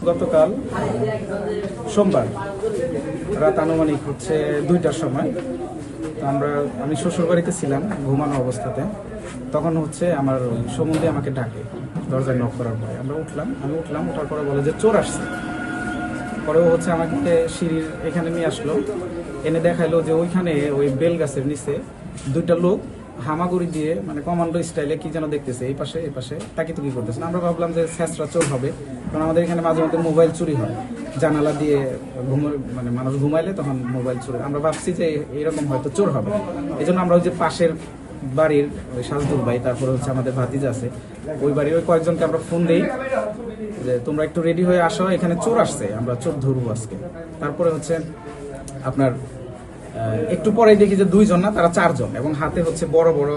গতকাল সোমবার রাত আনুমানিক হচ্ছে 2টার সময় তো আমি শ্বশুর বাড়িতে ছিলাম ঘুমানো অবস্থাতে। তখন হচ্ছে আমার সম্বন্ধে আমাকে ডাকে দরজায় নক করার পরে আমি উঠলাম ওঠার পরে বলে যে চোর আসছে। পরেও হচ্ছে আমাকে সিঁড়ির এখানে নিয়ে আসলো, এনে দেখাইলো যে ওইখানে ওই বেল গাছের নিচে 2টা লোক হামাগুড়ি দিয়ে মানে কমান্ডো স্টাইলে কি যেন দেখতেছে, এই পাশে তাকিতুকি করতেছে। আমরা ভাবলাম যে ছেঁচড়া চোর হবে, কারণ আমাদের এখানে মাঝে মধ্যে মোবাইল চুরি হয়, জানালা দিয়ে মানে মানুষ ঘুমাইলে তখন মোবাইল চুরি। আমরা ভাবছি যে এরকম হয়তো চোর হবে, এই জন্য আমরা ওই যে পাশের বাড়ির ওই সাজদুর ভাই, তারপরে হচ্ছে আমাদের ভাতিজা আছে ওই বাড়ির ওই কয়েকজনকে আমরা ফোন দিই যে তোমরা একটু রেডি হয়ে আসো, এখানে চোর আসছে, আমরা চোর ধরবো আজকে। তারপরে হচ্ছে আপনার একটু পরে দেখি যে 2জন না, তারা 4জন, এবং হাতে হচ্ছে বড় বড়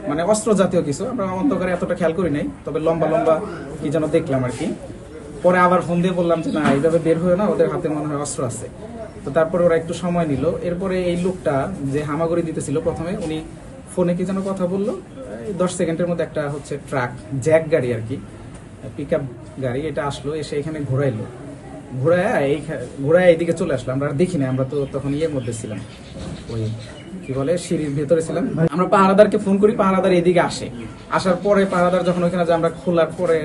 মানে অস্ত্র জাতীয় কিছু। আমরা অন্ধকারে এতটা খেয়াল করি নাই, তবে লম্বা লম্বা কি যেন দেখলাম আর কি। পরে আবার ফোন দিয়ে বললাম যে না, এইভাবে বের হয়ে না, ওদের হাতে মনে হয় অস্ত্র আছে। তো তারপরে ওরা একটু সময় নিল। এরপরে এই লোকটা যে হামাগুড়ি দিতেছিল প্রথমে, উনি ফোনে কি যেন কথা বললো, 10 সেকেন্ডের মধ্যে একটা হচ্ছে ট্রাক জ্যাক গাড়ি আর কি, পিক আপ গাড়ি, এটা আসলো, এসে এখানে ঘোরায় এইদিকে চলে আসলো। আমরা আর দেখি না, আমরা তো তখন ইয়ের মধ্যে ছিলাম, ওই কি বলে সিঁড়ির ভেতরে ছিলাম। আমরা পাহারাদারকে ফোন করি, পাহারাদার এদিকে আসার পরে পাহারাদার যখন ওইখানে যে আমরা খোলার পরে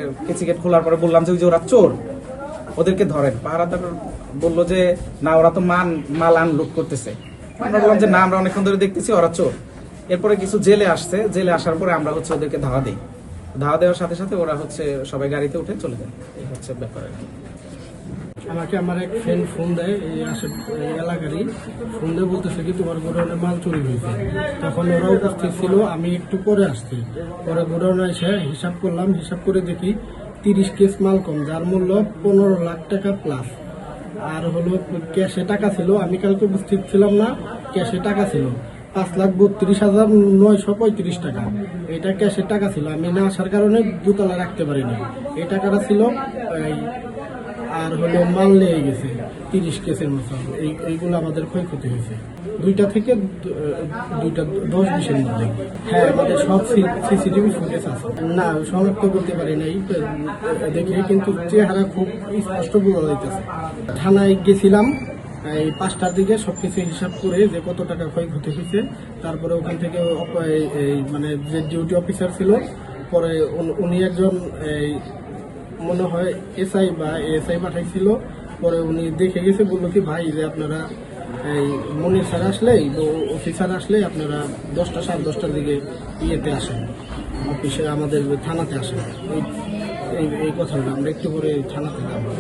গেট খোলার পরে বললাম যে ওই যে ওরা চোর, ওদেরকে ধরেন। পাহারাদার বললো যে না, ওরা তো মাল আনলোড করতেছে। আমরা বললাম যে না, আমরা অনেকক্ষণ ধরে দেখতেছি ওরা চোর। এরপরে কিছু জেলে আসার পরে আমরা হচ্ছে ওদেরকে ধাওয়া দেওয়ার সাথে সাথে ওরা হচ্ছে সবাই গাড়িতে উঠে চলে যায়। এই হচ্ছে ব্যাপার আর কি। আমাকে আমার এক ফ্রেন্ড ফোন দেয়, এই এলাকারই ফোন দিয়ে বলতেছে কি তোমার গোডাউনে মাল চুরি হয়েছে। তখন ওরা উপস্থিত ছিল, আমি একটু পরে আসছি। পরে গোডাউনে এসে হিসাব করলাম, হিসাব করে দেখি 30 কেস মাল কম, যার মূল্য 15 লাখ টাকা প্লাস। আর হলো ক্যাশে টাকা ছিল, আমি কালকে উপস্থিত ছিলাম না, ক্যাশে টাকা ছিল 5,32,935 টাকা। এটা ক্যাশের টাকা ছিল, আমি না আসার কারণে দুতলা রাখতে পারিনি। এই টাকাটা ছিল। আর হলো মাল লেগে গেছে 30 কেসের মতো। এইগুলো আমাদের ক্ষয়ক্ষতি হয়েছে 2টা থেকে 10-20-এর মধ্যে। হ্যাঁ, আমাদের সব সিসিটিভি ফুটেজ আছে। না, শনাক্ত করতে পারি নাই দেখে, কিন্তু চেহারা খুব স্পষ্ট বোঝা যাইতেছে। থানায় গেছিলাম এই 5টার দিকে, সবকিছু হিসাব করে যে কত টাকা ক্ষয়ক্ষতি হয়েছে। তারপরে ওখান থেকে মানে যে ডিউটি অফিসার ছিল, পরে উনি একজন মনে হয় এসআই বা এএসআই পাঠাইছিল। পরে উনি দেখে গেছে, বললো কি ভাই যে আপনারা এই মনির স্যার আসলেই অফিসার আসলে আপনারা 10টা 10:30টার দিকে ইয়েতে আসেন, অফিসে আমাদের থানাতে আসেন। এই কথাটা আমরা একটু করে থানাতে যাবো।